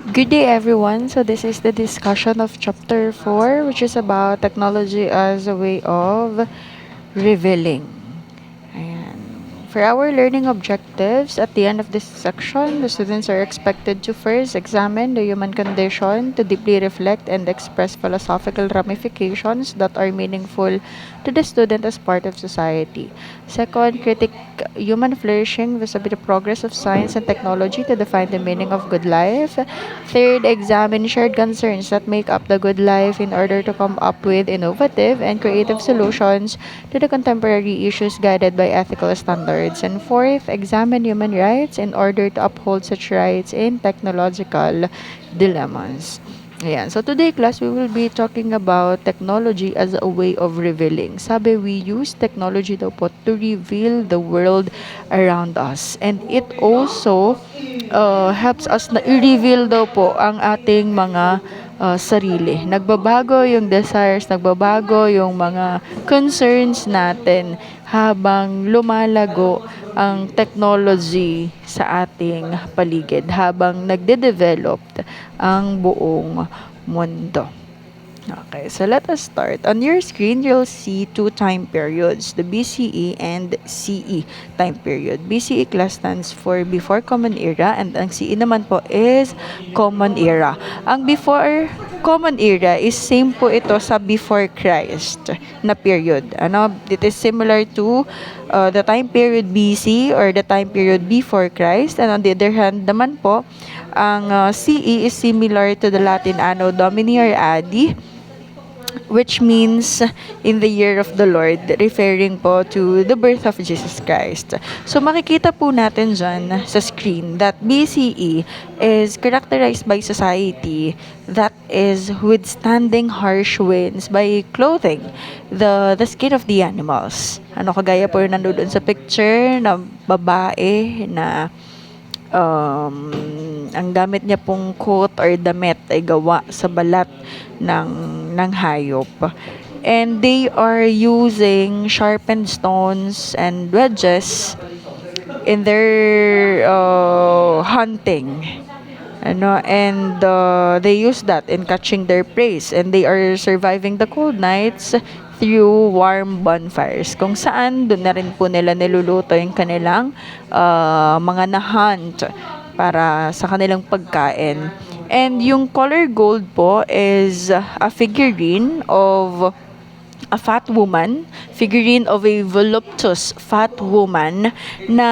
Good day, everyone. So, this is the discussion of chapter 4, which is about technology as a way of revealing. Ayan. For our learning objectives, at the end of this section, the students are expected to first examine the human condition, to deeply reflect and express philosophical ramifications that are meaningful to the student as part of society. Second, critique human flourishing vis-a-vis the progress of science and technology to define the meaning of good life. Third, examine shared concerns that make up the good life in order to come up with innovative and creative solutions to the contemporary issues guided by ethical standards. And fourth, examine human rights in order to uphold such rights in technological dilemmas. Ayan. So today class, we will be talking about technology as a way of revealing. Sabi, we use technology daw po to reveal the world around us. And it also helps us na i-reveal daw po ang ating mga sarili. Nagbabago yung desires, nagbabago yung mga concerns natin habang lumalago ang technology sa ating paligid, habang nagde-develop ang buong mundo. Okay, so let us start. On your screen, you'll see two time periods, the BCE and CE time period. BCE class stands for Before Common Era and ang CE naman po is Common Era. Ang Before Common Era is same po ito sa Before Christ na period. It is similar to the time period BC or the time period before Christ. And on the other hand naman po, ang CE is similar to the Latin Anno Domini or ADI, which means in the year of the Lord, referring po to the birth of Jesus Christ. So makikita po natin dyan sa screen that BCE is characterized by society that is withstanding harsh winds by clothing the skin of the animals. Kagaya po yung nandun sa picture na babae na ang gamit niya pong coat or damit ay gawa sa balat ng hayop. And they are using sharpened stones and wedges in their hunting. And they use that in catching their prey, and they are surviving the cold nights through warm bonfires, kung saan doon na rin po nila niluluto yung kanilang mga na-hunt para sa kanilang pagkain. And yung color gold po is a figurine of a fat woman, figurine of a voluptuous fat woman na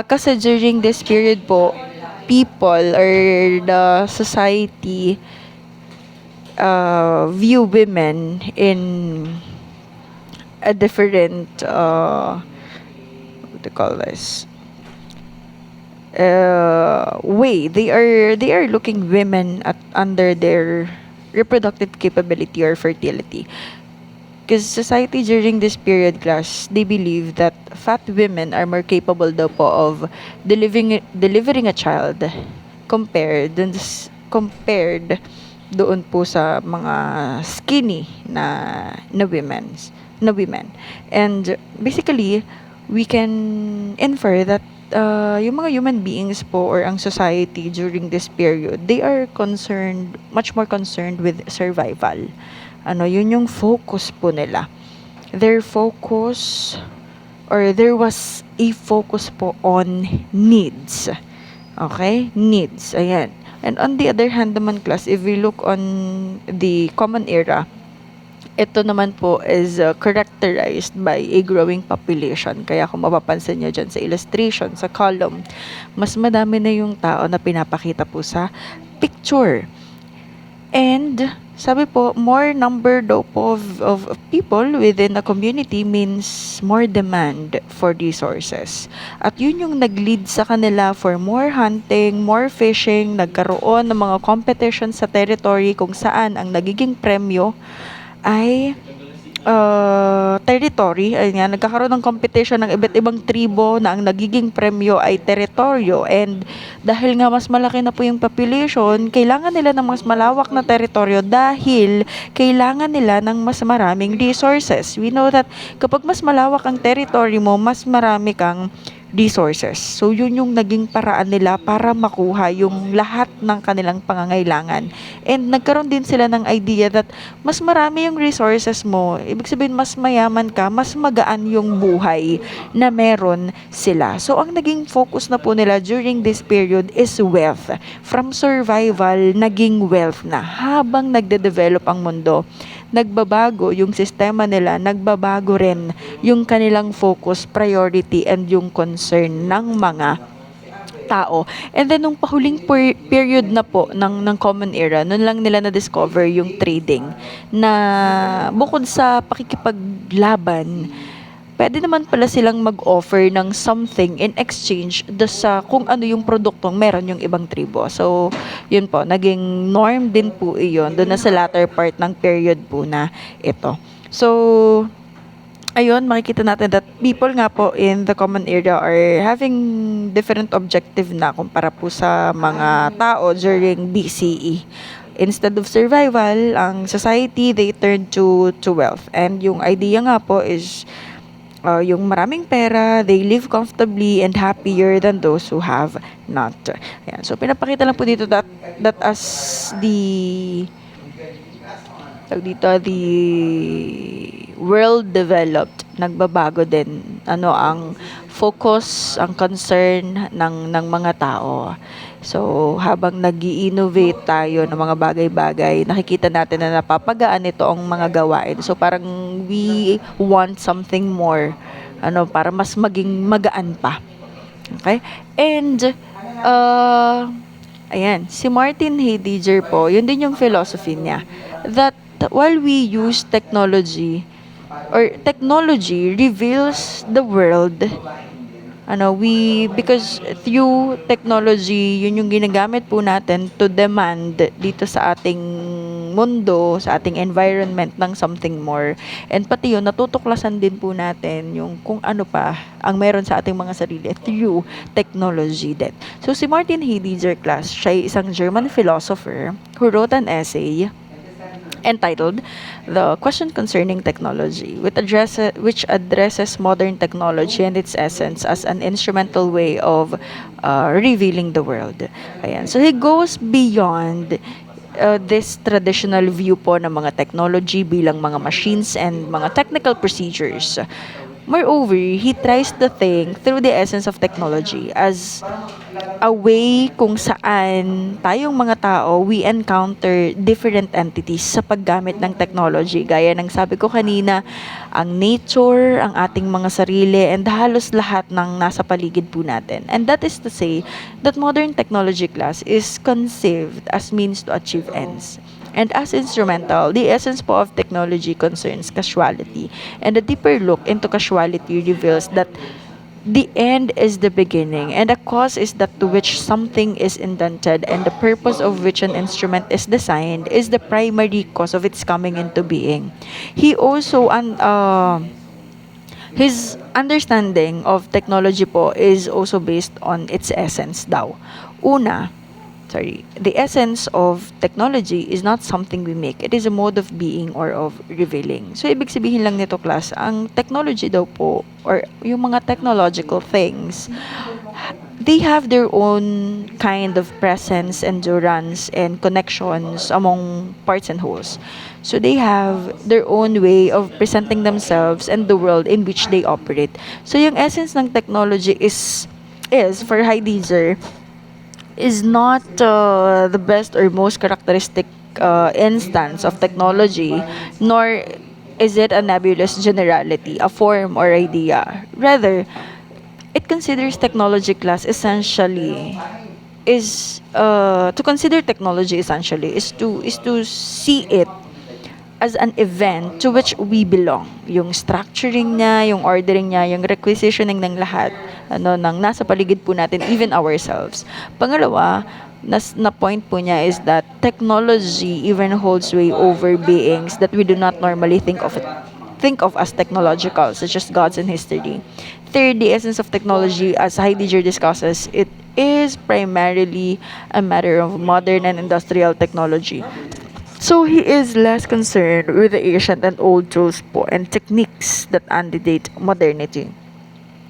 kasi during this period po, people or the society view women in a different what do you call this way. They are looking women at under their reproductive capability or fertility, because society during this period class, they believe that fat women are more capable daw po of delivering a child compared doon po sa mga skinny na women. And basically, we can infer that yung mga human beings po or ang society during this period, they are much more concerned with survival. Yun yung focus po nila. There was a focus po on needs. Okay? Needs. Ayan. And on the other hand naman class, if we look on the common era, ito naman po is characterized by a growing population. Kaya kung mapapansin nyo dyan sa illustration, sa column, mas madami na yung tao na pinapakita po sa picture. And sabi po, more number daw po of people within a community means more demand for resources. At yun yung nag-lead sa kanila for more hunting, more fishing, nagkaroon ng mga competition sa territory kung saan ang nagiging premyo ay territory. Ayun nga, nagkakaroon ng competition ng iba't ibang tribo na ang nagiging premyo ay teritoryo. And dahil nga mas malaki na po yung population, kailangan nila ng mas malawak na teritoryo dahil kailangan nila ng mas maraming resources. We know that kapag mas malawak ang territory mo, mas marami kang resources. So yun yung naging paraan nila para makuha yung lahat ng kanilang pangangailangan. And nagkaroon din sila ng idea that mas marami yung resources mo, ibig sabihin mas mayaman ka, mas magaan yung buhay na meron sila. So ang naging focus na po nila during this period is wealth. From survival, naging wealth na. Habang nagde-develop ang mundo, nagbabago yung sistema nila, nagbabago rin yung kanilang focus, priority, and yung concern ng mga tao. And then, nung pahuling period na po ng Common Era, nun lang nila na-discover yung trading na bukod sa pakikipaglaban, pwede naman pala silang mag-offer ng something in exchange sa kung ano yung produktong meron yung ibang tribo. So, yun po, naging norm din po iyon doon na sa latter part ng period po na ito. So, ayun, makikita natin that people nga po in the common area are having different objective na kumpara po sa mga tao during BCE. Instead of survival, ang society, they turn to wealth. And yung idea nga po is yung maraming pera, they live comfortably and happier than those who have not. Ayan. So, pinapakita lang po dito that as the world developed, nagbabago din ang focus, ang concern ng mga tao. So, habang nag-i-innovate tayo ng mga bagay-bagay, nakikita natin na napapagaan ito ang mga gawain. So, parang we want something more, para mas maging magaan pa. Okay? And, ayan, si Martin Heidegger po, yun din yung philosophy niya, that while we use technology, or technology reveals the world, because through technology, yun yung ginagamit po natin to demand dito sa ating mundo, sa ating environment ng something more. And pati yun, natutuklasan din po natin yung kung ano pa ang meron sa ating mga sarili through technology din. So, si Martin Heidegger class, siya ay isang German philosopher who wrote an essay entitled "The Question Concerning Technology," which addresses modern technology and its essence as an instrumental way of revealing the world. Ayan. So he goes beyond this traditional view po ng mga technology bilang mga machines and mga technical procedures. Moreover, he tries to think through the essence of technology as a way kung saan tayong mga tao, we encounter different entities sa paggamit ng technology. Gaya ng sabi ko kanina, ang nature, ang ating mga sarili, and halos lahat ng nasa paligid po natin. And that is to say that modern technology class is conceived as means to achieve ends. And as instrumental, the essence po of technology concerns causality. And a deeper look into causality reveals that the end is the beginning, and a cause is that to which something is indented, and the purpose of which an instrument is designed is the primary cause of its coming into being. He also, his understanding of technology po is also based on its essence daw. The essence of technology is not something we make. It is a mode of being or of revealing. So, ibig sabihin lang nito, class, ang technology daw po, or yung mga technological things, they have their own kind of presence, endurance, and connections among parts and wholes. So, they have their own way of presenting themselves and the world in which they operate. So, yung essence ng technology is for Heidegger, is not the best or most characteristic instance of technology, nor is it a nebulous generality, a form or idea. Rather, it considers technology class essentially is to consider technology essentially is to see it as an event to which we belong. Yung structuring niya, yung ordering niya, yung requisitioning ng lahat, ng nasa paligid po natin, even ourselves. Pangalawa, na point po niya is that technology even holds sway over beings that we do not normally think of as technological, such as gods in history. Third, the essence of technology, as Heidegger discusses, it is primarily a matter of modern and industrial technology. So he is less concerned with the ancient and old tools po and techniques that antedate modernity.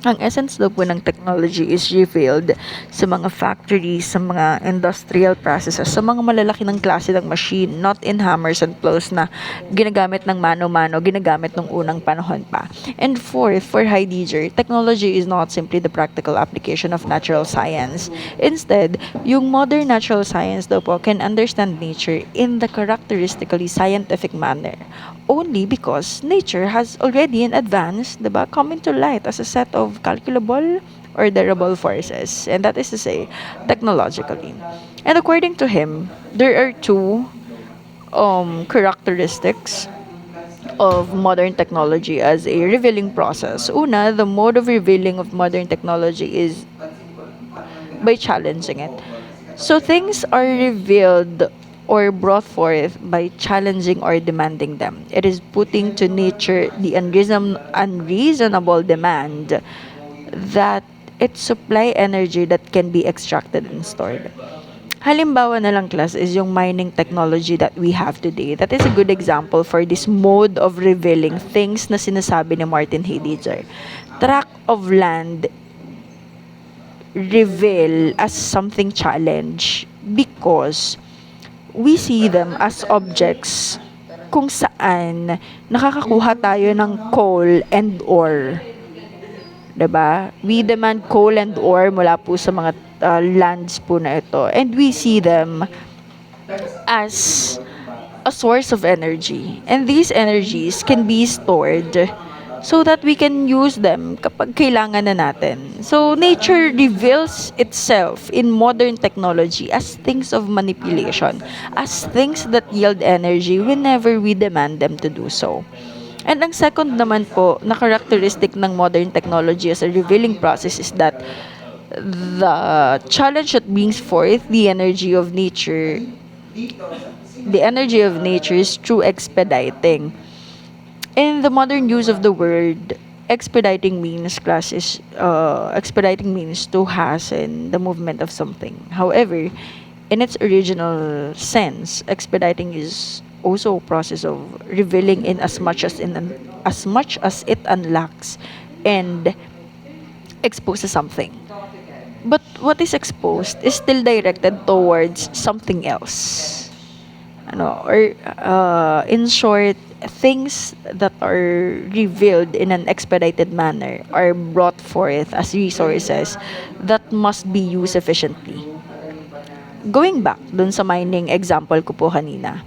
Ang essence daw po ng technology is revealed sa mga factories, sa mga industrial processes, sa mga malalaki ng klase ng machine, not in hammers and plows na ginagamit ng mano-mano, ginagamit ng unang panahon pa. And fourth, for Heidegger, technology is not simply the practical application of natural science. Instead, yung modern natural science daw po can understand nature in the characteristically scientific manner only because nature has already in advance, diba, come into light as a set of calculable or durable forces. And that is to say, technologically. And according to him, there are two characteristics of modern technology as a revealing process. Una, the mode of revealing of modern technology is by challenging it. So things are revealed or brought forth by challenging or demanding them. It is putting to nature the unreasonable demand that it supply energy that can be extracted and stored. Halimbawa na lang class is yung mining technology that we have today. That is a good example for this mode of revealing things na sinasabi ni Martin Heidegger. Tract of land reveal as something challenge because we see them as objects kung saan nakakakuha tayo ng coal and ore. 'Di ba? We demand coal and ore mula po sa mga lands po na ito. And we see them as a source of energy. And these energies can be stored so that we can use them kapag kailangan na natin. So, nature reveals itself in modern technology as things of manipulation, as things that yield energy whenever we demand them to do so. And ang second naman po na characteristic ng modern technology as a revealing process is that the challenge that brings forth the energy of nature is through expediting. In the modern use of the word, expediting means to hasten the movement of something. However, in its original sense, expediting is also a process of revealing in as much as it unlocks and exposes something. But what is exposed is still directed towards something else. In short, things that are revealed in an expedited manner are brought forth as resources that must be used efficiently. Going back dun sa mining example ko po kanina,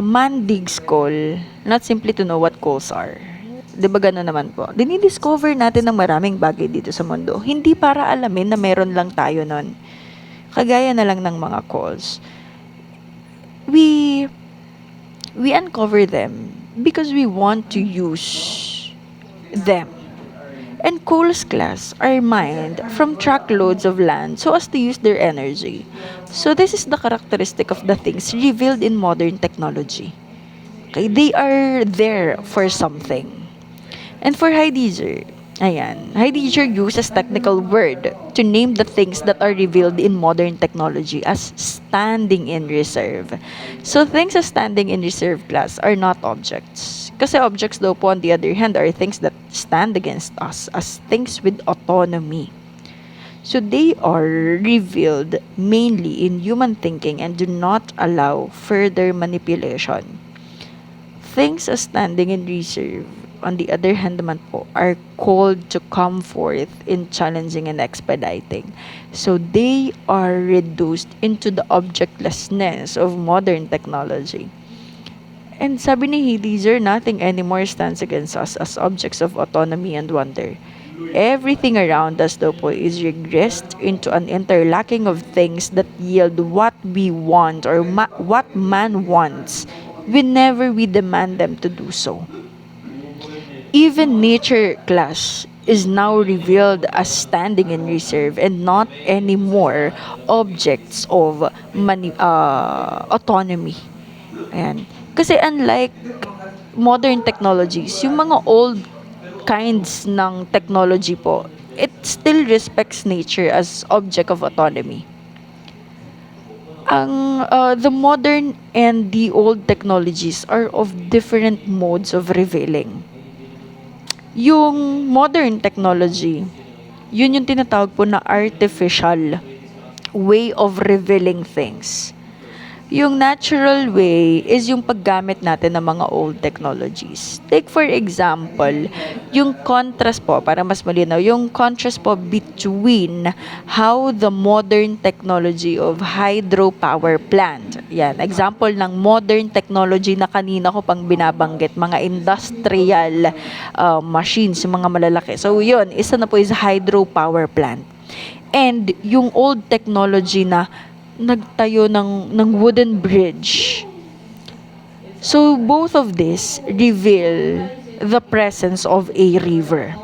man digs coal not simply to know what coals are. 'Di ba gano'n naman po? Dinidiscover natin ng maraming bagay dito sa mundo. Hindi para alamin na meron lang tayo nun. Kagaya na lang ng mga coals. We uncover them because we want to use them. And coals class are mined from truckloads of land so as to use their energy. So this is the characteristic of the things revealed in modern technology. Okay, they are there for something. And for Heidegger uses technical word to name the things that are revealed in modern technology as standing in reserve. So things as standing in reserve class are not objects. Kasi objects daw po on the other hand are things that stand against us as things with autonomy. So they are revealed mainly in human thinking and do not allow further manipulation. Things as standing in reserve, on the other hand naman po, are called to come forth in challenging and expediting. So they are reduced into the objectlessness of modern technology. And sabi ni Heidegger, nothing anymore stands against us as objects of autonomy and wonder. Everything around us daw po is regressed into an interlocking of things that yield what we want or what man wants whenever we demand them to do so. Even nature class is now revealed as standing in reserve and not anymore objects of autonomy. Ayan. Kasi unlike modern technologies, yung mga old kinds ng technology po, it still respects nature as object of autonomy. The modern and the old technologies are of different modes of revealing. Yung modern technology, yun yung tinatawag po na artificial way of revealing things. Yung natural way is yung paggamit natin ng mga old technologies. Take for example, yung contrast po, para mas malinaw, yung contrast po between how the modern technology of hydropower plant. Yan, example ng modern technology na kanina ko pang binabanggit, mga industrial machines, yung mga malalaki. So yun, isa na po is hydropower plant. And yung old technology na nagtayo ng wooden bridge. So, both of this reveal the presence of a river.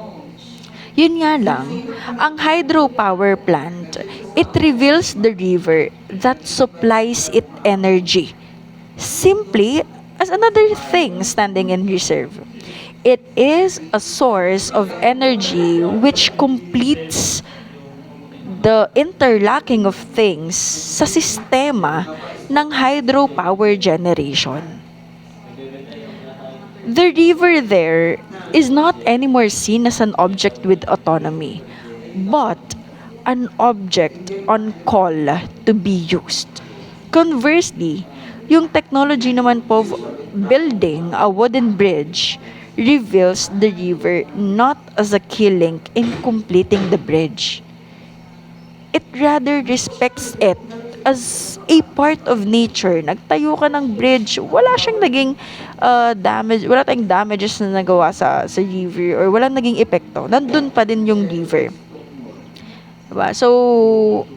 Yun nga lang, ang hydropower plant, it reveals the river that supplies it energy. Simply as another thing standing in reserve. It is a source of energy which completes the interlocking of things sa sistema ng hydropower generation. The river there is not anymore seen as an object with autonomy, but an object on call to be used. Conversely, yung technology naman po of building a wooden bridge reveals the river not as a key link in completing the bridge. It rather respects it as a part of nature. Nagtayo ka ng bridge, wala siyang naging damage, wala tayong damages na nagawa sa river or walang naging epekto. Nandun pa din yung river. Diba? So,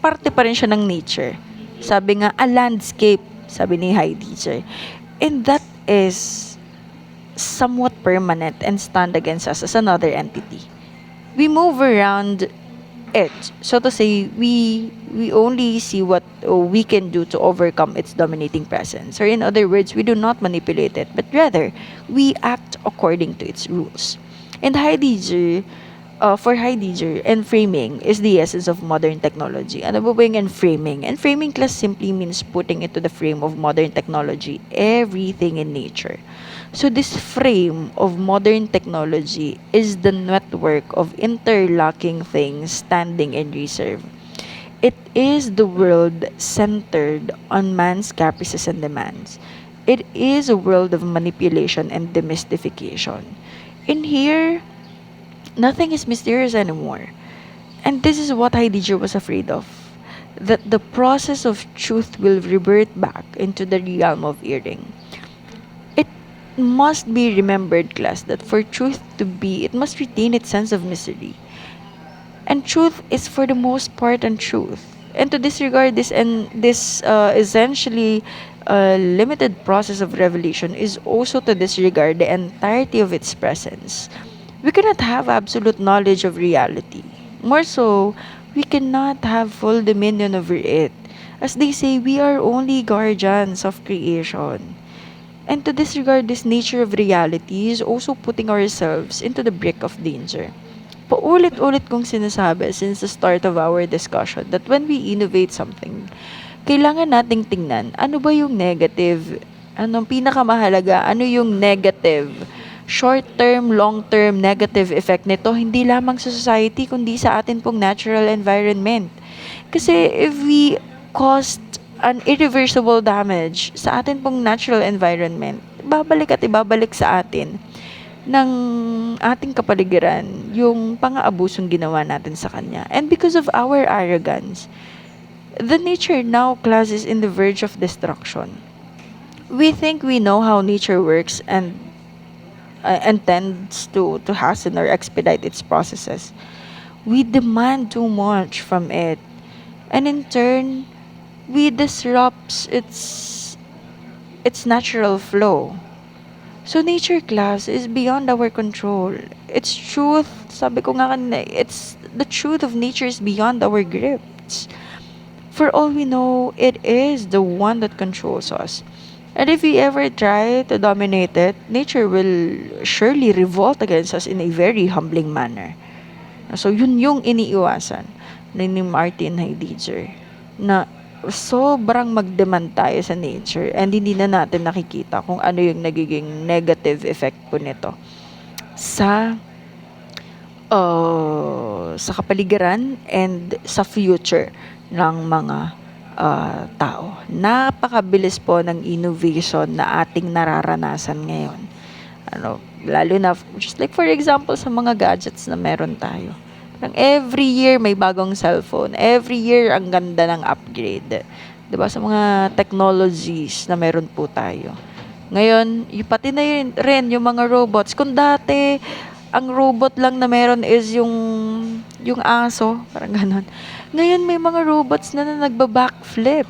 parte pa rin siya ng nature. Sabi nga, a landscape, sabi ni Heidegger. And that is somewhat permanent and stand against us as another entity. We move around it. So to say, we only see what we can do to overcome its dominating presence. Or in other words, we do not manipulate it, but rather, we act according to its rules. And Heidegger, for Heidegger, enframing is the essence of modern technology. Ano ba yung enframing? Enframing class simply means putting into the frame of modern technology everything in nature. So this frame of modern technology is the network of interlocking things standing in reserve. It is the world centered on man's caprices and demands. It is a world of manipulation and demystification. In here, nothing is mysterious anymore. And this is what Heidegger was afraid of. That the process of truth will revert back into the realm of earring. It must be remembered, class, that for truth to be, it must retain its sense of mystery. And truth is for the most part untruth. And to disregard this and this essentially limited process of revelation is also to disregard the entirety of its presence. We cannot have absolute knowledge of reality. More so, we cannot have full dominion over it. As they say, we are only guardians of creation. And to disregard this nature of reality is also putting ourselves into the brink of danger. Paulit-ulit kong sinasabi since the start of our discussion that when we innovate something, kailangan nating tingnan ano ba yung negative, anong pinakamahalaga, ano yung negative, short-term, long-term negative effect nito, hindi lamang sa society, kundi sa atin pong natural environment. Kasi if we caused an irreversible damage sa atin pong natural environment, babalik at ibabalik sa atin ng ating kapaligiran yung pang-aabusong ginawa natin sa kanya. And because of our arrogance, the nature now classes in the verge of destruction. We think we know how nature works and tends to hasten or expedite its processes. We demand too much from it. And in turn, we disrupt its natural flow. So nature, class, is beyond our control. Its truth, sabi ko nga kanina, it's the truth of nature is beyond our grips. For all we know, it is the one that controls us. And if we ever try to dominate it, nature will surely revolt against us in a very humbling manner. So yun yung iniiwasan ni Martin Heidegger, na sobrang mag-demand tayo sa nature and hindi na natin nakikita kung ano yung nagiging negative effect po nito. sa sa kapaligiran and sa future ng mga tao. Napakabilis po ng innovation na ating nararanasan ngayon. Lalo na, just like for example, sa mga gadgets na meron tayo. Parang every year may bagong cellphone. Every year ang ganda ng upgrade. 'Di ba? Sa mga technologies na meron po tayo. Ngayon, pati na rin yung mga robots. Kung dati, ang robot lang na meron is yung aso, parang ganon. Ngayon, may mga robots na nagba-backflip.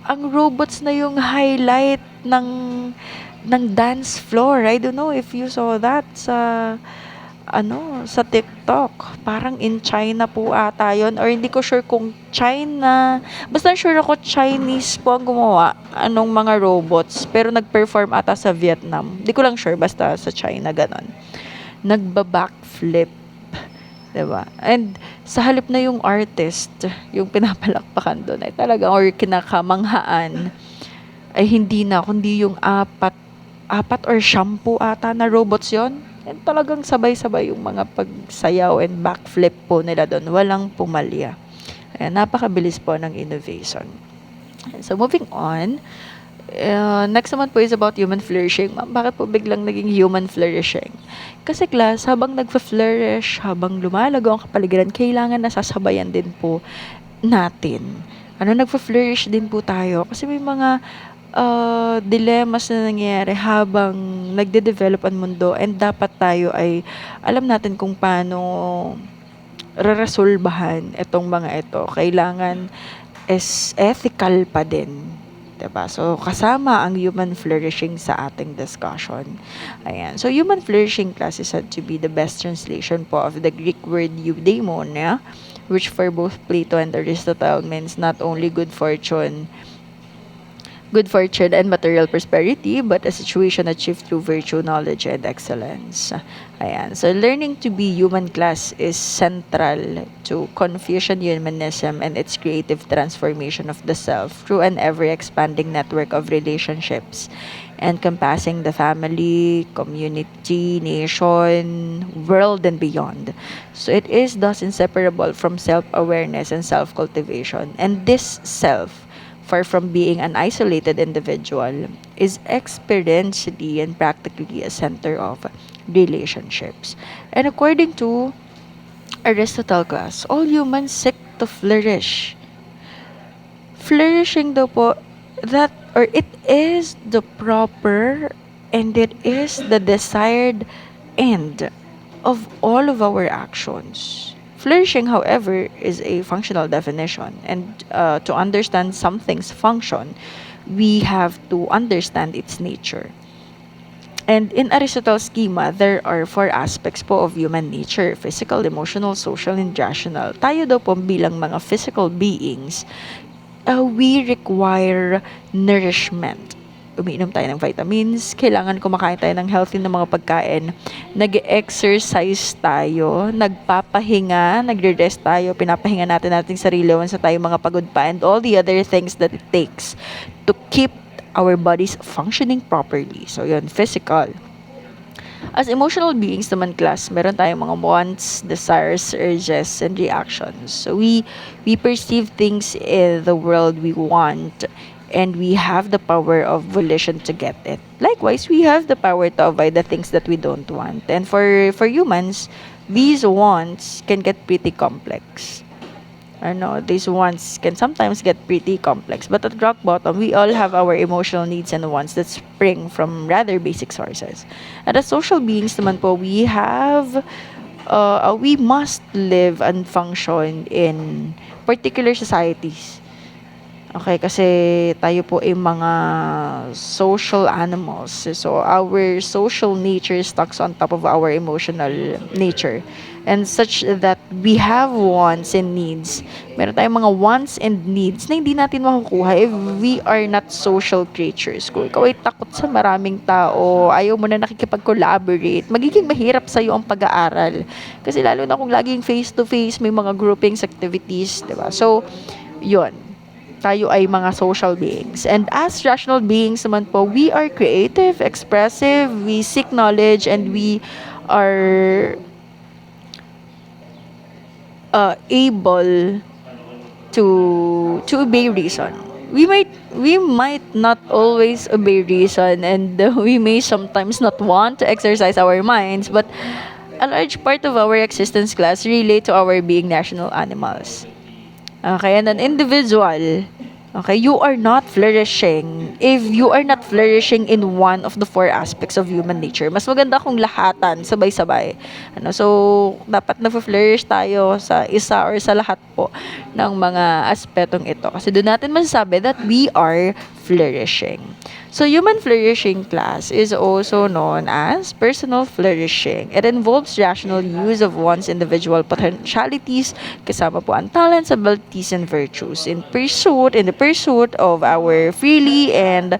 Ang robots na yung highlight ng dance floor. I don't know if you saw that sa TikTok. Parang in China po ata yun. Or hindi ko sure kung China. Basta sure ako Chinese po ang gumawa anong mga robots. Pero nag-perform ata sa Vietnam. Hindi ko lang sure. Basta sa China, ganon. Nagba-backflip. Diba? And sa halip na yung artist, yung pinapalakpakan doon ay talaga or kinakamanghaan ay hindi na, kundi yung apat or shampoo ata na robots yon. And talagang sabay-sabay yung mga pagsayaw and backflip po nila doon. Walang pumalya. Ayan, napakabilis po ng innovation. So, moving on. Next naman po is about human flourishing. Ma'am, bakit po biglang naging human flourishing? Kasi class, habang nagfa-flourish, habang lumalago ang kapaligiran, kailangan nasasabayan din po natin. Nagfa-flourish din po tayo. Kasi may mga dilemmas na nangyayari habang nagde-develop ang mundo and dapat tayo ay alam natin kung paano reresolbahan itong mga ito. Kailangan is ethical pa din. Diba? So, kasama ang human flourishing sa ating discussion. Ayan. So, human flourishing class is said to be the best translation po of the Greek word eudaimonia, which for both Plato and Aristotle means not only good fortune and material prosperity, but a situation achieved through virtue, knowledge, and excellence. Ayan. So, learning to be human class is central to Confucian humanism and its creative transformation of the self through an ever-expanding network of relationships encompassing the family, community, nation, world, and beyond. So, it is thus inseparable from self-awareness and self-cultivation. And this self, far from being an isolated individual, is experientially and practically a center of relationships. And according to Aristotle class, all humans seek to flourish. Flourishing daw po, it is the proper and it is the desired end of all of our actions. Flourishing, however, is a functional definition, and to understand something's function, we have to understand its nature. And in Aristotle's schema, there are 4 aspects po of human nature: physical, emotional, social, and rational. Tayo daw po bilang mga physical beings, we require nourishment. Umiinom tayo ng vitamins, kailangan kumakain tayo ng healthy na mga pagkain, nag-exercise tayo, nagpapahinga, nagre-rest tayo, pinapahinga natin ating sarili once na tayo mga pagod pa, and all the other things that it takes to keep our bodies functioning properly. So, yun, physical. As emotional beings naman class, meron tayong mga wants, desires, urges, and reactions. So, we perceive things in the world we want, and we have the power of volition to get it. Likewise, we have the power to avoid the things that we don't want. And for humans, these wants can get pretty complex. These wants can sometimes get pretty complex. But at rock bottom, we all have our emotional needs and wants that spring from rather basic sources. And as social beings naman po, we must live and function in particular societies. Okay, kasi tayo po ay mga social animals. So, our social nature stacks on top of our emotional nature. And such that we have wants and needs. Meron tayong mga wants and needs na hindi natin makukuha if we are not social creatures. Kung ikaw ay takot sa maraming tao, ayaw mo na nakikipag-collaborate, magiging mahirap sa'yo ang pag-aaral. Kasi lalo na kung laging face-to-face, may mga groupings, activities, diba? So, yun. tayo ay mga social beings. And as rational beings naman po, we are creative, expressive, we seek knowledge, and we are able to obey reason. We might not always obey reason, and we may sometimes not want to exercise our minds, but a large part of our existence class relate to our being national animals. Okay, and an individual, okay, you are not flourishing if you are not flourishing in one of the four aspects of human nature. Mas maganda kung lahatan, sabay-sabay. So, dapat na-flourish tayo sa isa or sa lahat po ng mga aspetong ito. Kasi doon natin masasabi that we are flourishing. So, human flourishing class is also known as personal flourishing. It involves rational use of one's individual potentialities, kasama po ang talents, abilities, and virtues in the pursuit of our freely and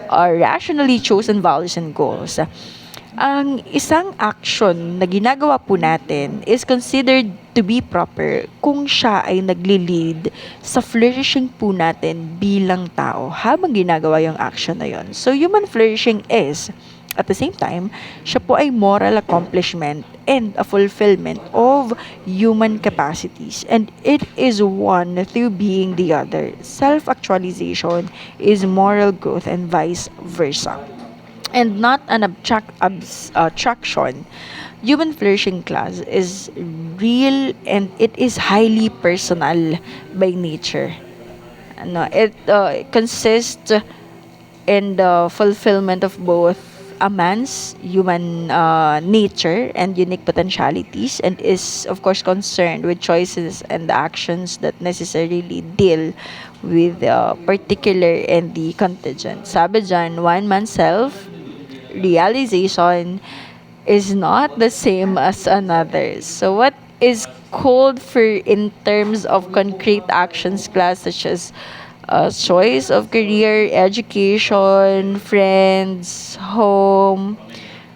rationally chosen values and goals. Ang isang action na ginagawa po natin is considered to be proper kung siya ay nagli-lead sa flourishing po natin bilang tao habang ginagawa yung action na yon. So, human flourishing is, at the same time, siya po ay moral accomplishment and a fulfillment of human capacities. And it is one through being the other. Self-actualization is moral growth and vice versa, and not an abstraction. Human flourishing class is real and it is highly personal by nature. It consists in the fulfillment of both a man's human nature and unique potentialities, and is of course concerned with choices and actions that necessarily deal with the particular and the contingent. Sabi dyan, one man's self realization is not the same as another's. So what is called for in terms of concrete actions class, such as choice of career, education, friends, home,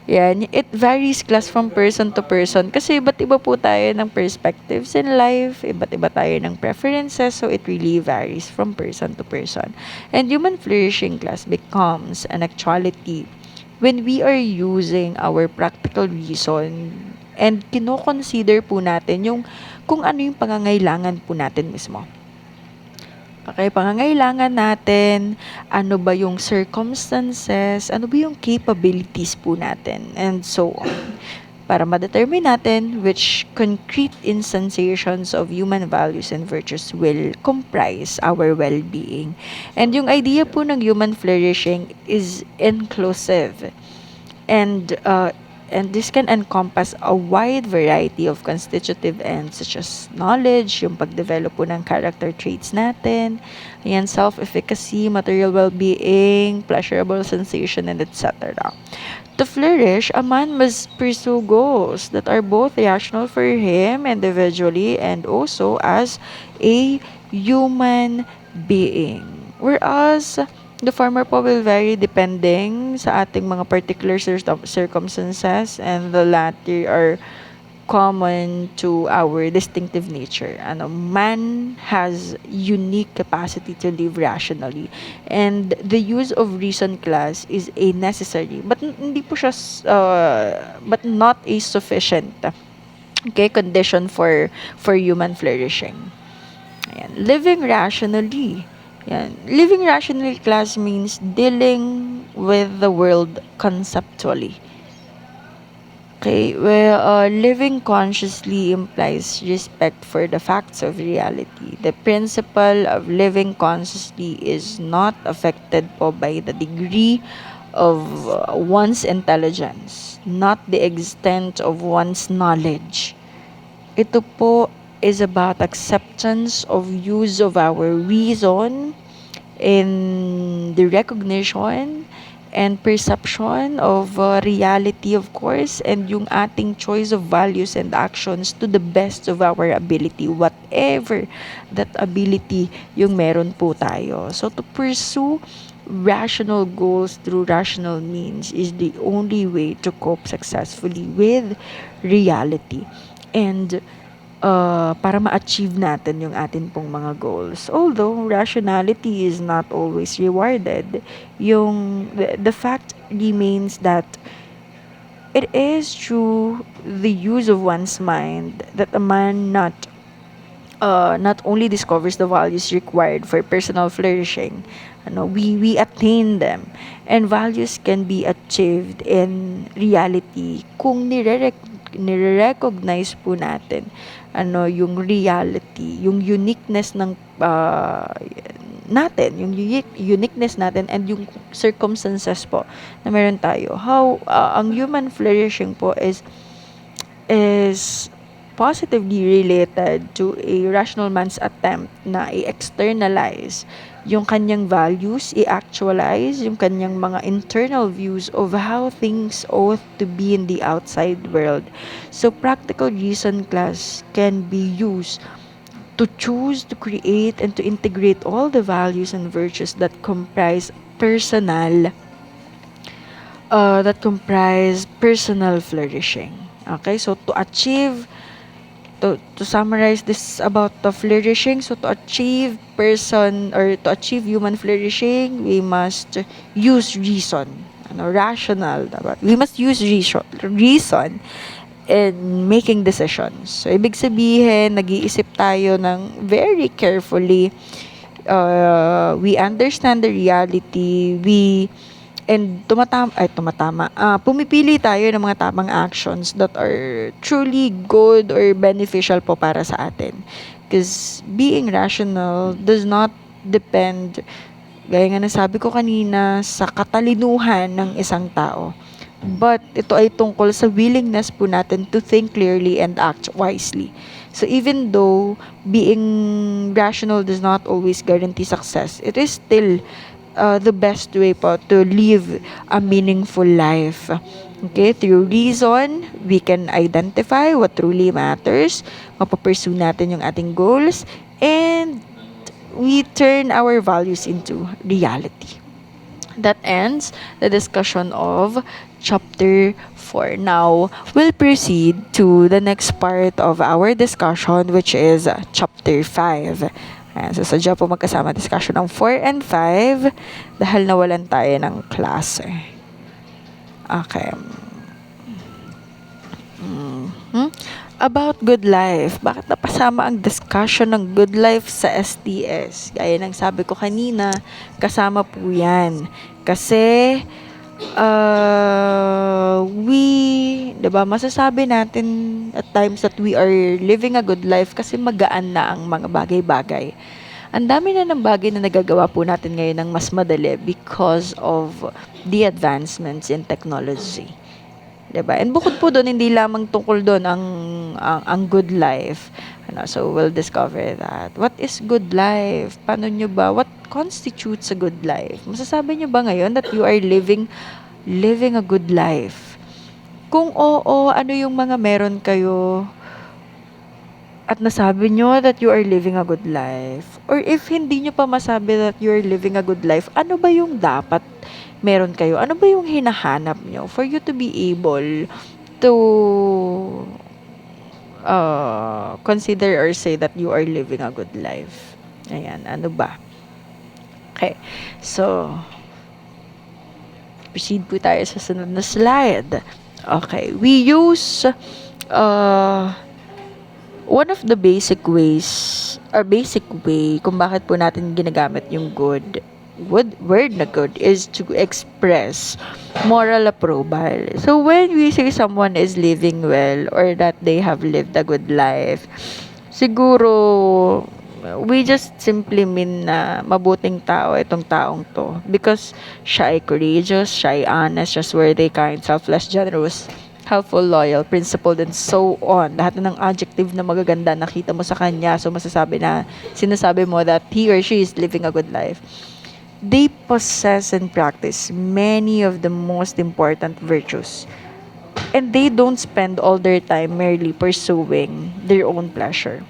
yan, it varies class from person to person kasi iba't iba po tayo ng perspectives in life, iba't iba tayo ng preferences, so it really varies from person to person. And human flourishing class becomes an actuality when we are using our practical reason and kino-consider po natin yung kung ano yung pangangailangan po natin mismo. Okay, pangangailangan natin, ano ba yung circumstances, ano ba yung capabilities po natin, and so on. Para ma-determine natin which concrete instantiations of human values and virtues will comprise our well-being. And yung idea po ng human flourishing is inclusive. And this can encompass a wide variety of constitutive ends such as knowledge, yung pag-develop po ng character traits natin, ayan, self-efficacy, material well-being, pleasurable sensation, and etc. To flourish, a man must pursue goals that are both rational for him individually and also as a human being. Whereas, the former po will vary depending sa ating mga particular circumstances, and the latter are common to our distinctive nature. Man has unique capacity to live rationally, and the use of reason class is a necessary but hindi po siya but not a sufficient condition for human flourishing. Ayan. Living rationally. Yan. Living rationally class means dealing with the world conceptually. Okay, well, living consciously implies respect for the facts of reality. The principle of living consciously is not affected po by the degree of one's intelligence, not the extent of one's knowledge. Ito po is about acceptance of use of our reason in the recognition and perception of reality, of course, and yung ating choice of values and actions to the best of our ability, whatever that ability yung meron po tayo. So to pursue rational goals through rational means is the only way to cope successfully with reality. And para ma-achieve natin yung atin pong mga goals. Although rationality is not always rewarded, the fact remains that it is through the use of one's mind that a man not only discovers the values required for personal flourishing, we attain them. And values can be achieved in reality kung nire-recognize po natin yung reality, yung uniqueness ng natin, yung uniqueness natin and yung circumstances po na meron tayo. How ang human flourishing po is positively related to a rational man's attempt na i-externalize yung kanyang values, i-actualize yung kanyang mga internal views of how things ought to be in the outside world. So, practical reason class can be used to choose, to create, and to integrate all the values and virtues that comprise personal flourishing. Okay, so to summarize this about the flourishing, so to achieve human flourishing, we must use reason, rational dapat. We must use reason in making decisions. So, ibig sabihin, nag-iisip tayo ng very carefully. We understand the reality. Pumipili tayo ng mga tamang actions that are truly good or beneficial po para sa atin. Because being rational does not depend, gaya nga nasabi ko kanina, sa katalinuhan ng isang tao. But ito ay tungkol sa willingness po natin to think clearly and act wisely. So even though being rational does not always guarantee success, it is still the best way po to live a meaningful life. Okay, through reason, we can identify what truly matters, mapapursue natin yung ating goals, and we turn our values into reality. That ends the discussion of chapter 4. Now, we'll proceed to the next part of our discussion, which is chapter 5. Ayan, so sadya po magkasama discussion ng 4 and 5 dahil nawalan tayo ng klase. Okay. About good life. Bakit napasama ang discussion ng good life sa STS? Gaya ng sabi ko kanina, kasama po yan. Kasi, diba, masasabi natin at times that we are living a good life kasi magaan na ang mga bagay-bagay. Ang dami na ng bagay na nagagawa po natin ngayon ng mas madali because of the advancements in technology. Diba? And bukod po doon, hindi lamang tungkol doon ang good life. So, we'll discover that. What is good life? Paano nyo ba? What constitutes a good life? Masasabi nyo ba ngayon that you are living a good life? Kung oo, ano yung mga meron kayo at nasabi nyo that you are living a good life? Or if hindi nyo pa masabi that you are living a good life, ano ba yung dapat meron kayo? Ano ba yung hinahanap nyo for you to be able to consider or say that you are living a good life? Ayan, ano ba? Okay, so proceed po tayo sa sunod na slide. Okay, we use one of the basic way kung bakit po natin ginagamit yung word na good is to express moral approval. So when we say someone is living well or that they have lived a good life, siguro we just simply mean na mabuting tao itong taong to because siya ay courageous, siya ay honest, trustworthy, kind, selfless, generous, helpful, loyal, principled, and so on. Lahat ng adjective na magaganda nakita mo sa kanya, so sinasabi mo that he or she is living a good life. They possess and practice many of the most important virtues. And they don't spend all their time merely pursuing their own pleasure.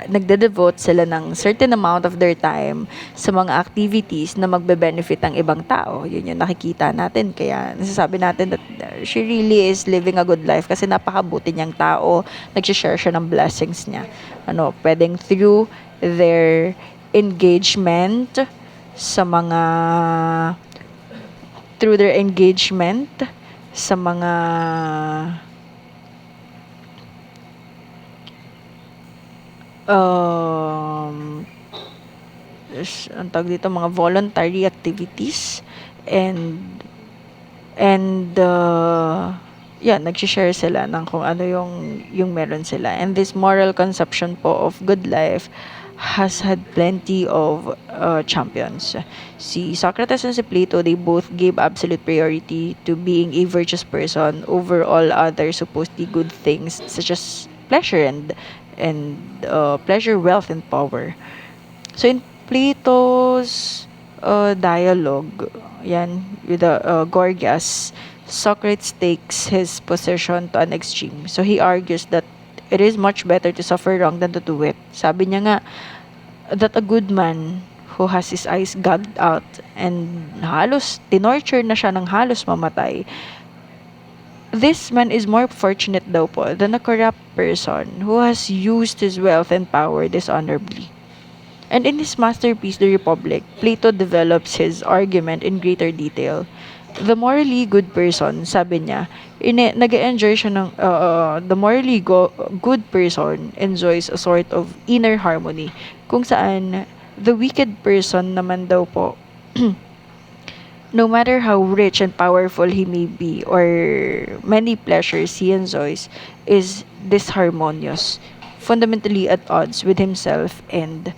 nagde-devote sila ng certain amount of their time sa mga activities na magbe-benefit ang ibang tao. Yun yung nakikita natin. Kaya nasasabi natin that she really is living a good life kasi napakabuti niyang tao. Nag-share siya ng blessings niya. Pwedeng their engagement sa mga through their engagement sa mga um, ang tawag dito, mga voluntary activities and nag-share sila ng kung ano yung meron sila. And this moral conception po of good life has had plenty of champions. Si Socrates and si Plato, they both gave absolute priority to being a virtuous person over all other supposedly good things such as pleasure and pleasure, wealth, and power. So in Plato's dialogue, yan, with Gorgias, Socrates takes his position to an extreme. So he argues that it is much better to suffer wrong than to do it. Sabi niya nga, that a good man who has his eyes gouged out and halos tinorture na siya ng halos mamatay, this man is more fortunate daw po than a corrupt person who has used his wealth and power dishonorably. And in his masterpiece, The Republic, Plato develops his argument in greater detail. The morally good person, sabi niya, nag-enjoy siya ng, the good person enjoys a sort of inner harmony, kung saan the wicked person naman daw po, no matter how rich and powerful he may be or many pleasures he enjoys, is disharmonious, fundamentally at odds with himself and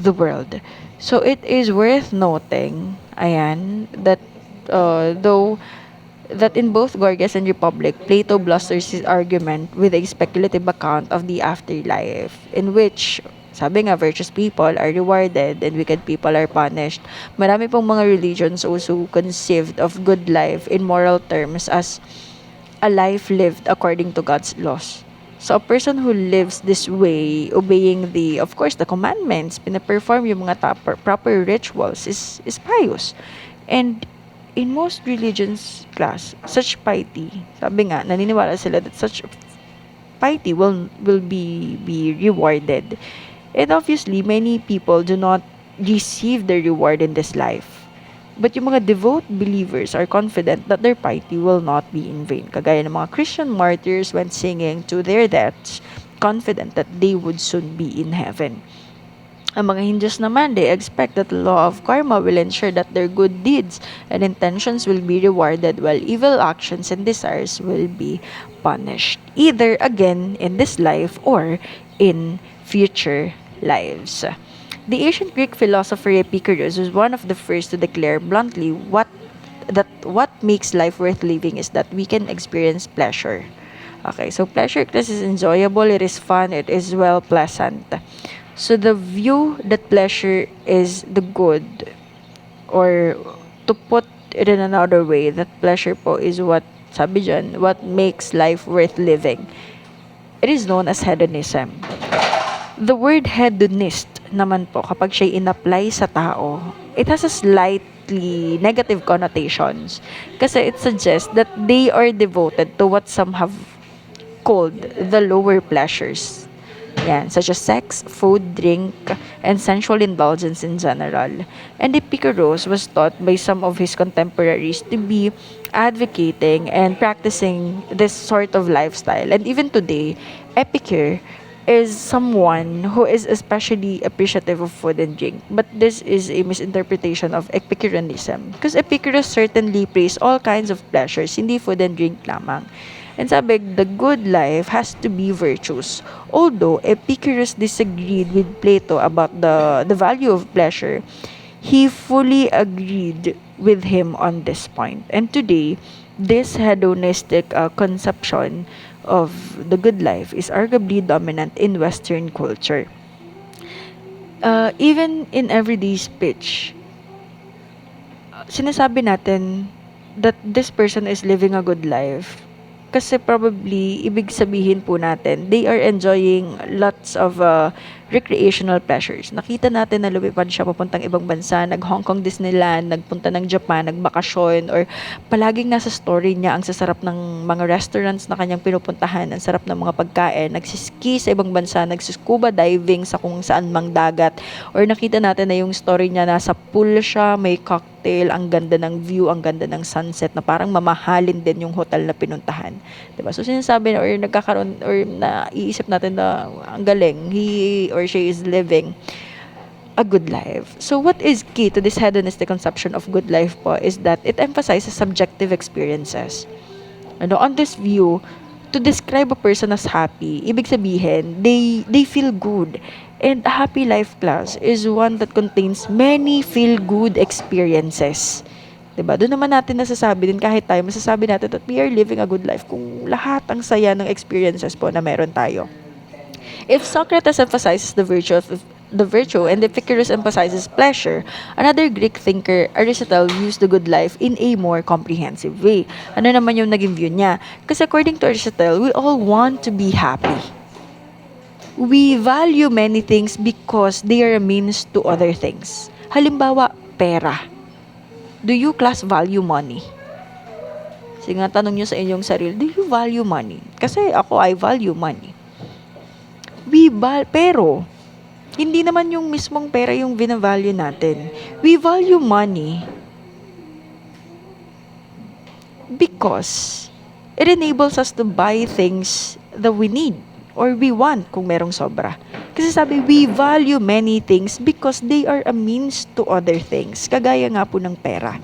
the world. So it is worth noting, that though that in both Gorgias and Republic, Plato blusters his argument with a speculative account of the afterlife, in which, sabi nga, virtuous people are rewarded and wicked people are punished. Marami pong mga religions also conceived of good life in moral terms as a life lived according to God's laws. So, a person who lives this way, obeying of course, the commandments, pinaperform yung mga proper rituals, is pious. And in most religions class, such piety, sabi nga, naniniwala sila that such piety will be rewarded. And obviously, many people do not receive the reward in this life. But yung mga devout believers are confident that their piety will not be in vain. Kagaya ng mga Christian martyrs went singing to their deaths, confident that they would soon be in heaven. Ang mga Hindus naman, they expect that the law of karma will ensure that their good deeds and intentions will be rewarded while evil actions and desires will be punished, either again in this life or in future lives. The ancient Greek philosopher Epicurus was one of the first to declare bluntly what makes life worth living is that we can experience pleasure. Okay, so pleasure class is enjoyable, it is fun, it is well pleasant. So the view that pleasure is the good, or to put it in another way, that pleasure po is what, sabi dyan, what makes life worth living. It is known as hedonism. The word hedonist naman po, kapag siya in-apply sa tao, it has a slightly negative connotations. Kasi it suggests that they are devoted to what some have called the lower pleasures. Yan, such as sex, food, drink, and sensual indulgence in general. And Epicurus was thought by some of his contemporaries to be advocating and practicing this sort of lifestyle. And even today, Epicure is someone who is especially appreciative of food and drink. But this is a misinterpretation of Epicureanism. Because Epicurus certainly praised all kinds of pleasures, hindi food and drink lamang. And sabi, the good life has to be virtuous. Although Epicurus disagreed with Plato about the value of pleasure, he fully agreed with him on this point. And today, this hedonistic conception of the good life is arguably dominant in Western culture. Even in everyday speech, sinasabi natin that this person is living a good life Kasi probably, ibig sabihin po natin, they are enjoying lots of recreational pleasures. Nakita natin na lumipad siya papuntang ibang bansa, nag-Hong Kong Disneyland, nagpunta ng Japan, nagbakasyon, or palaging nasa story niya ang sasarap ng mga restaurants na kanyang pinupuntahan, ang sarap ng mga pagkain, nagsiski sa ibang bansa, nagsiscuba diving sa kung saan mang dagat, or nakita natin na yung story niya nasa pool siya, may cocktail, ang ganda ng view, ang ganda ng sunset, na parang mamahalin din yung hotel na pinuntahan. Diba? So, sinasabi or nagkakaroon or naiisip natin na ang galing, he or she is living a good life. So, what is key to this hedonistic conception of good life po is that it emphasizes subjective experiences. On this view, to describe a person as happy, ibig sabihin, they feel good. And a happy life class is one that contains many feel-good experiences. Diba? Doon naman natin nasasabi din, kahit tayo, masasabi natin that we are living a good life kung lahat ang saya ng experiences po na meron tayo. If Socrates emphasizes the virtue and Epicurus emphasizes pleasure, another Greek thinker, Aristotle, used the good life in a more comprehensive way. Ano naman yung naging view niya? Kasi according to Aristotle, we all want to be happy. We value many things because they are a means to other things. Halimbawa, pera. Do you class value money? Sige nga, tanong nyo sa inyong sarili, do you value money? Kasi ako, I value money. Pero, hindi naman yung mismong pera yung binavalue natin. We value money because it enables us to buy things that we need or we want kung merong sobra. Kasi sabi, we value many things because they are a means to other things. Kagaya nga po ng pera.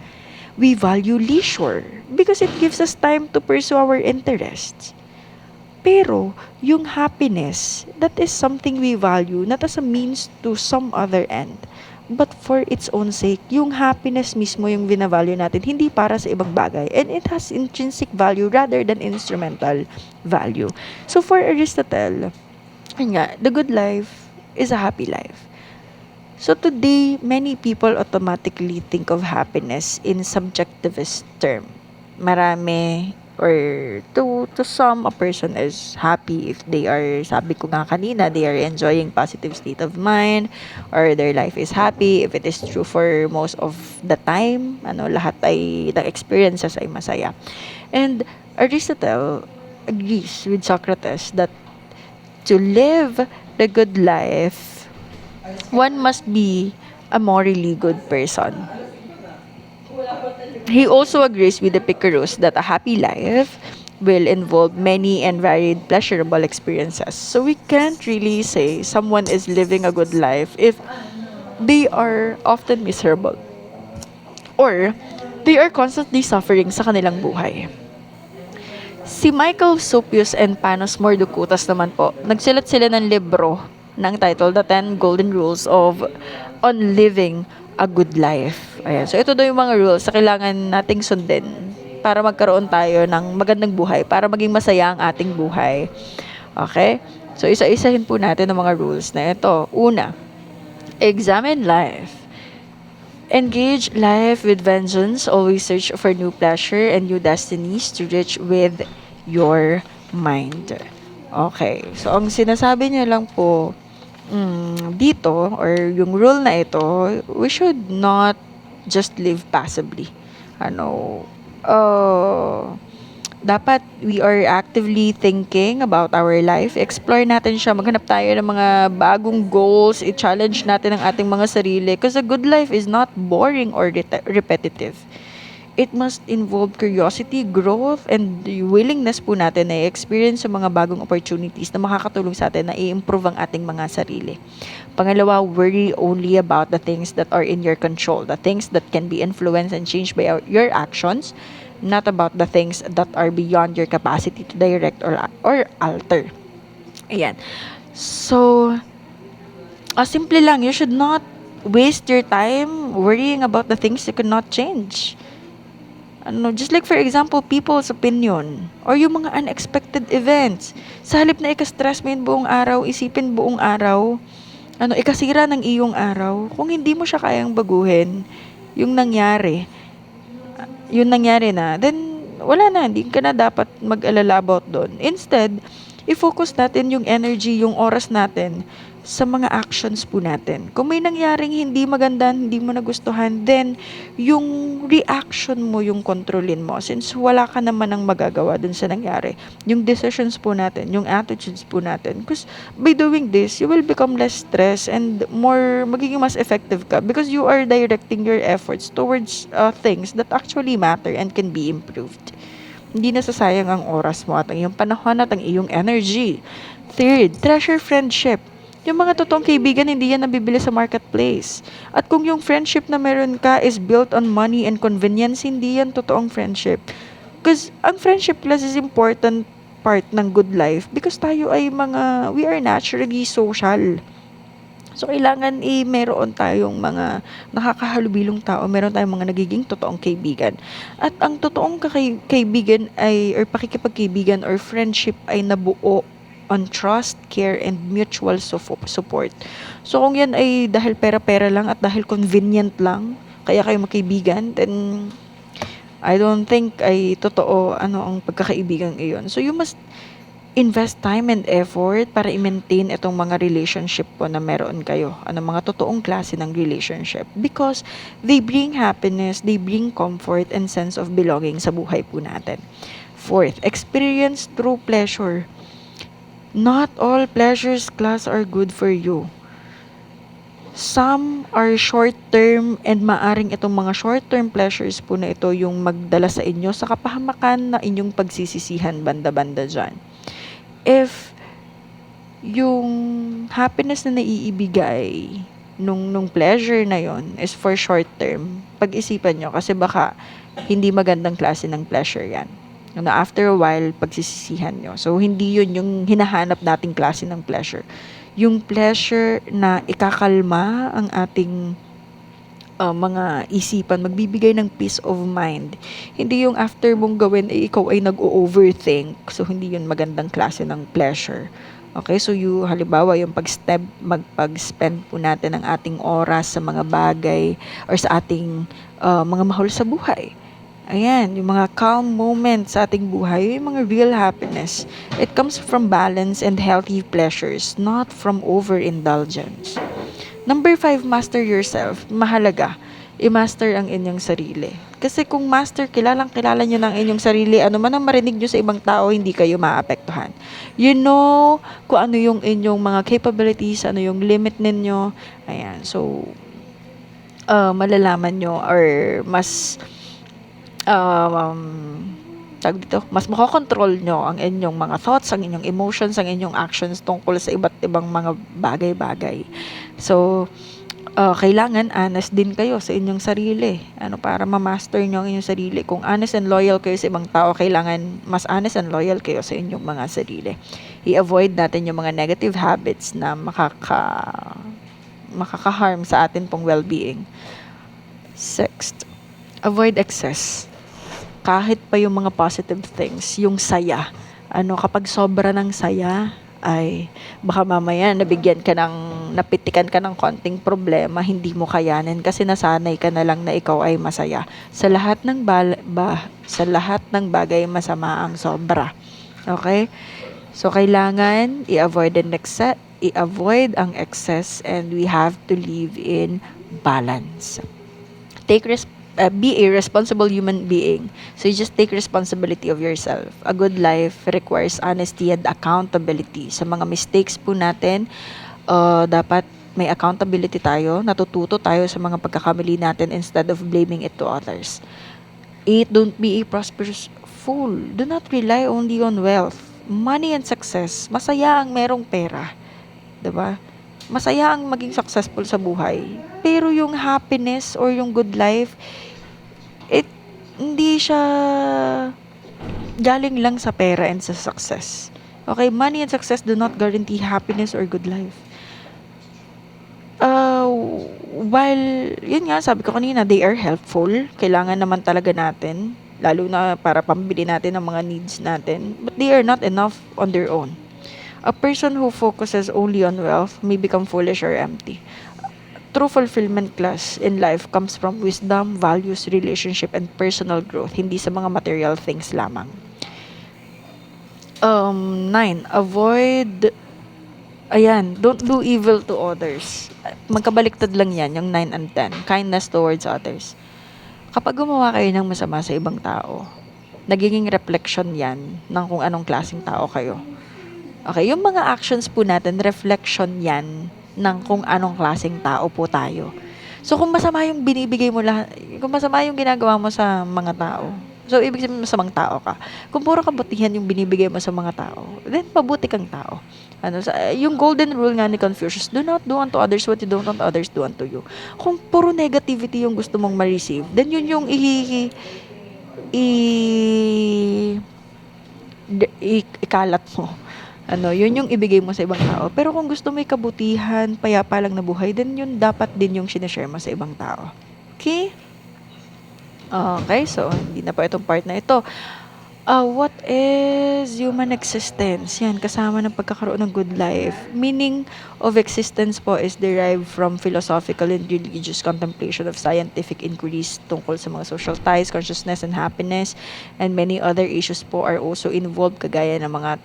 We value leisure because it gives us time to pursue our interests. Pero, yung happiness, that is something we value not as a means to some other end, but for its own sake. Yung happiness mismo yung binavalue natin, hindi para sa ibang bagay. And it has intrinsic value rather than instrumental value. So, for Aristotle, the good life is a happy life. So today, many people automatically think of happiness in subjectivist term. Marami or to some, a person is happy if they are, sabi ko nga kanina, they are enjoying positive state of mind or their life is happy. If it is true for most of the time, lahat ay, the experiences ay masaya. And Aristotle agrees with Socrates that to live the good life, one must be a morally good person. He also agrees with Epicurus that a happy life will involve many and varied pleasurable experiences. So we can't really say someone is living a good life if they are often miserable or they are constantly suffering sa kanilang buhay. Si Michael Sopius and Panos Mordukutas naman po, nagsulat sila ng libro ng title, The 10 Golden Rules on Living a Good Life. Ayan. So, ito daw yung mga rules na kailangan nating sundin para magkaroon tayo ng magandang buhay, para maging masaya ang ating buhay. Okay? So, isa-isahin po natin ang mga rules na ito. Una, examine life. Engage life with vengeance. Always search for new pleasure and new destinies to reach with your mind. Okay. So, ang sinasabi niya lang po dito, or yung rule na ito, we should not just live passively. Dapat we are actively thinking about our life. Explore natin siya. Maghanap tayo ng mga bagong goals. I-challenge natin ang ating mga sarili. Because a good life is not boring or repetitive. It must involve curiosity, growth, and the willingness po natin na i-experience yung mga bagong opportunities na makakatulong sa atin na i-improve ang ating mga sarili. Pangalawa, worry only about the things that are in your control, the things that can be influenced and changed by your actions, not about the things that are beyond your capacity to direct or alter. Ayan. So, simple lang, you should not waste your time worrying about the things you cannot change. Just like for example, people's opinion or yung mga unexpected events. Sa halip na ika-stress mo yun buong araw, isipin buong araw, ikasira ng iyong araw, kung hindi mo siya kayang baguhin, yung nangyari na, then wala na, hindi ka na dapat mag-alala about doon. Instead, i-focus natin yung energy, yung oras natin sa mga actions po natin. Kung may nangyaring hindi maganda, hindi mo nagustuhan, then yung reaction mo yung kontrolin mo. Since wala ka naman ang magagawa dun sa nangyari. Yung decisions po natin, yung attitudes po natin. Because by doing this, you will become less stressed and magiging mas effective ka because you are directing your efforts towards things that actually matter and can be improved. Hindi nasasayang ang oras mo at ang iyong panahon at ang iyong energy. Third, treasure friendship. Yung mga totoong kaibigan, hindi yan nabibili sa marketplace. At kung yung friendship na meron ka is built on money and convenience, hindi yan totoong friendship. Because ang friendship plus is important part ng good life because tayo ay we are naturally social. So, kailangan meron tayong mga nakakahalubilong tao, meron tayong mga nagiging totoong kaibigan. At ang totoong kaibigan or pakikipagkaibigan or friendship ay nabuo on trust, care, and mutual support. So, kung yan ay dahil pera-pera lang at dahil convenient lang, kaya kayo magkaibigan, then I don't think ay totoo ang pagkakaibigan iyon. So, you must invest time and effort para i-maintain itong mga relationship po na meron kayo. Mga totoong klase ng relationship. Because they bring happiness, they bring comfort and sense of belonging sa buhay po natin. Fourth, experience true pleasure. Not all pleasures class are good for you. Some are short-term and maaring itong mga short-term pleasures po na ito yung magdala sa inyo sa kapahamakan na inyong pagsisisihan banda-banda dyan. If yung happiness na naiibigay nung pleasure na yon is for short term, pag-isipan nyo kasi baka hindi magandang klase ng pleasure yan. After a while, pagsisisihan nyo. So, hindi yun yung hinahanap nating klase ng pleasure. Yung pleasure na ikakalma ang ating mga isipan, magbibigay ng peace of mind. Hindi yung after mong gawin, ikaw ay nag-overthink. So, hindi yun magandang klase ng pleasure. Okay, so halimbawa, yung pag-spend po natin ng ating oras sa mga bagay or sa ating mga mahal sa buhay. Ayan, yung mga calm moments sa ating buhay, yung mga real happiness. It comes from balance and healthy pleasures, not from overindulgence. Number 5, master yourself. Mahalaga, i-master ang inyong sarili. Kasi kung kilala nyo ng inyong sarili, ano man ang marinig nyo sa ibang tao, hindi kayo maapektuhan. You know kung ano yung inyong mga capabilities, ano yung limit ninyo. Ayan, so, malalaman nyo or mas mas makokontrol nyo ang inyong mga thoughts, ang inyong emotions, ang inyong actions tungkol sa iba't ibang mga bagay-bagay. So, kailangan honest din kayo sa inyong sarili. Para ma-master nyo ang inyong sarili. Kung honest and loyal kayo sa ibang tao, kailangan mas honest and loyal kayo sa inyong mga sarili. I-avoid natin yung mga negative habits na makaka-harm sa atin pong well-being. Sixth, avoid excess. Kahit pa yung mga positive things, yung saya. Kapag sobra ng saya, ay baka mamaya napitikan ka ng konting problema, hindi mo kayanin kasi nasanay ka na lang na ikaw ay masaya. Sa lahat ng bagay masama ang sobra. Okay? So kailangan i-avoid ang excess and we have to live in balance. Be a responsible human being. So you just take responsibility of yourself. A good life requires honesty and accountability. Sa mga mistakes po natin, dapat may accountability tayo, natututo tayo sa mga pagkakamali natin instead of blaming it to others. 8, don't be a prosperous fool. Do not rely only on wealth. Money and success. Masaya ang merong pera. 'Di ba? Masaya ang maging successful sa buhay. Pero yung happiness or yung good life, hindi siya galing lang sa pera and sa success. Okay, money and success do not guarantee happiness or good life. While, yun nga, sabi ko kanina, they are helpful. Kailangan naman talaga natin, lalo na para pambili natin ang mga needs natin. But they are not enough on their own. A person who focuses only on wealth may become foolish or empty. true fulfillment class in life comes from wisdom, values, relationship, and personal growth, hindi sa mga material things lamang. 9, avoid, ayan, don't do evil to others. Magkabaliktad lang yan, yung 9 and 10. Kindness towards others. Kapag gumawa kayo ng masama sa ibang tao, nagiging reflection yan ng kung anong klaseng tao kayo. Okay, yung mga actions po natin, reflection yan ng kung anong klaseng tao po tayo. So, kung masama yung binibigay mo lahat, kung masama yung ginagawa mo sa mga tao, so, ibig sabihin masamang tao ka. Kung puro kabutihan yung binibigay mo sa mga tao, then mabuti kang tao. Yung golden rule nga ni Confucius, do not do unto others what you don't want others do unto you. Kung puro negativity yung gusto mong ma-receive, then yun yung ikalat mo. Yun yung ibigay mo sa ibang tao. Pero kung gusto mo kabutihan, payapa lang na buhay, then yun dapat din yung sinashare mo sa ibang tao. Okay? Okay, so hindi na pa itong part na ito. What is human existence? Yan, kasama ng pagkakaroon ng good life. Meaning of existence po is derived from philosophical and religious contemplation of scientific inquiries tungkol sa mga social ties, consciousness, and happiness. And many other issues po are also involved, kagaya ng mga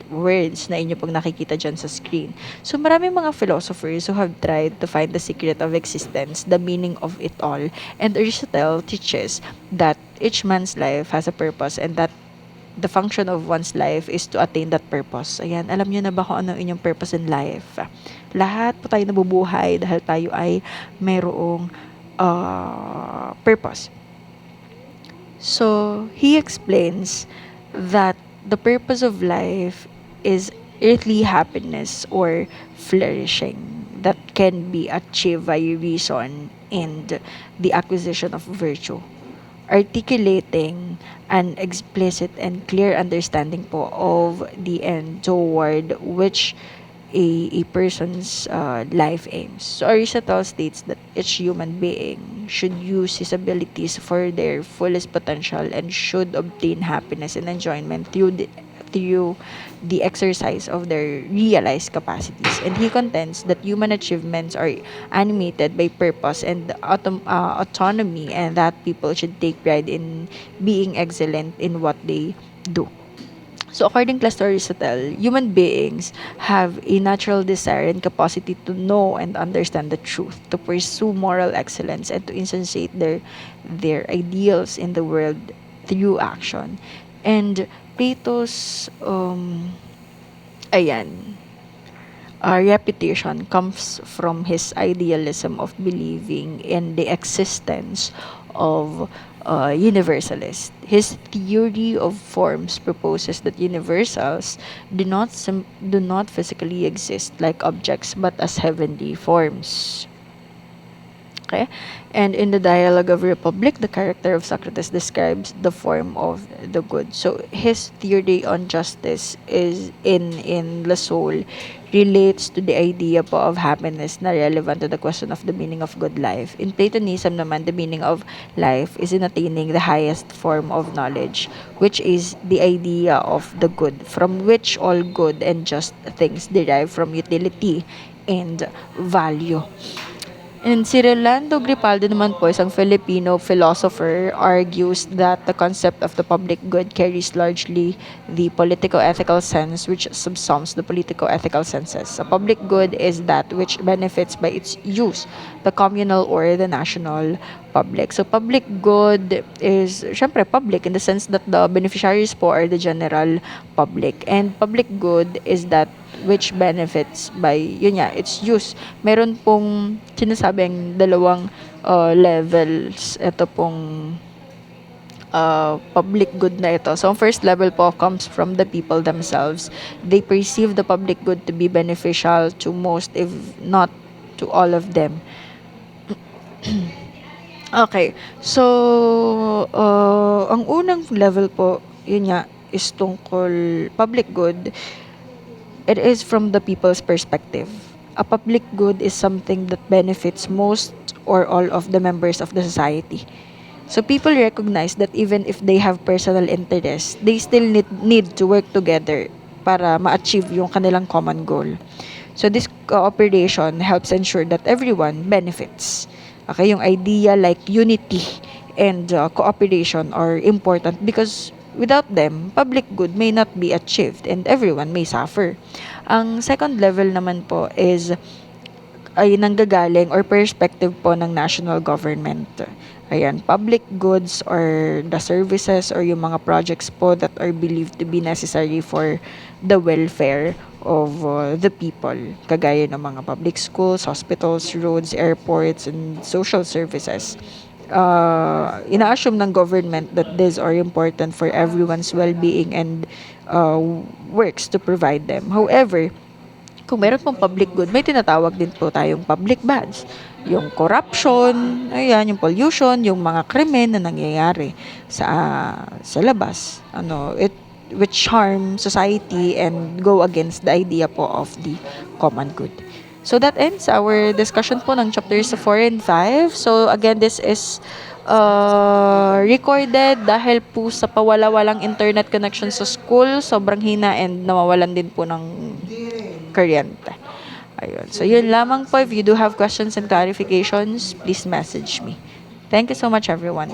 words na inyo pag nakikita dyan sa screen. So, maraming mga philosophers who have tried to find the secret of existence, the meaning of it all. And Aristotle teaches that each man's life has a purpose and that the function of one's life is to attain that purpose. Ayan, alam nyo na ba kung ano inyong purpose in life? Lahat po tayo nabubuhay dahil tayo ay mayroong purpose. So, he explains that the purpose of life is earthly happiness or flourishing that can be achieved by reason and the acquisition of virtue, articulating an explicit and clear understanding po of the end toward which a person's life aims. So Aristotle states that each human being should use his abilities for their fullest potential and should obtain happiness and enjoyment through the exercise of their realized capacities. And he contends that human achievements are animated by purpose and autonomy, and that people should take pride in being excellent in what they do. So according to Aristotle, human beings have a natural desire and capacity to know and understand the truth, to pursue moral excellence, and to insensate their ideals in the world through action. And Plato's reputation comes from his idealism of believing in the existence of universalist. His theory of forms proposes that universals do not physically exist like objects but as heavenly forms. Okay? And in the Dialogue of Republic, the character of Socrates describes the form of the good. So his theory on justice is in La Soul relates to the idea po of happiness na relevant to the question of the meaning of good life. In Platonism naman, the meaning of life is in attaining the highest form of knowledge, which is the idea of the good, from which all good and just things derive from utility and value. And si Rolando Gripaldo naman po, isang Filipino philosopher, argues that the concept of the public good carries largely the politico-ethical sense which subsumes the politico-ethical senses. A public good is that which benefits by its use the communal or the national public. So public good is, syempre, public in the sense that the beneficiaries po are the general public. And public good is that which benefits by, yun nga, its use. Meron pong sinasabing dalawang levels. Ito pong public good na ito. So, ang first level po comes from the people themselves. They perceive the public good to be beneficial to most, if not to all of them. Okay. So, ang unang level po, yun nga, is tungkol public good. It is from the people's perspective. A public good is something that benefits most or all of the members of the society. So people recognize that even if they have personal interests, they still need to work together para ma-achieve yung kanilang common goal. So this cooperation helps ensure that everyone benefits. Okay, yung idea like unity and cooperation are important because without them, public good may not be achieved and everyone may suffer. Ang second level naman po is ay nanggagaling or perspective po ng national government. Ayan, public goods or the services or yung mga projects po that are believed to be necessary for the welfare of the people. Kagaya ng mga public schools, hospitals, roads, airports, and social services. Ina-assume ng government that these are important for everyone's well-being and uh, works to provide them. However, kung meron pong public good, may tinatawag din po tayong public bads. Yung corruption, ayan, yung pollution, yung mga krimen na nangyayari sa labas. Which harm society and go against the idea po of the common good. So that ends our discussion po ng chapters 4 and 5. So again, this is recorded dahil po sa pawala-walang internet connection sa school, sobrang hina and nawawalan din po ng kuryente. Ayun. So, yun lamang po. If you do have questions and clarifications, please message me. Thank you so much, everyone.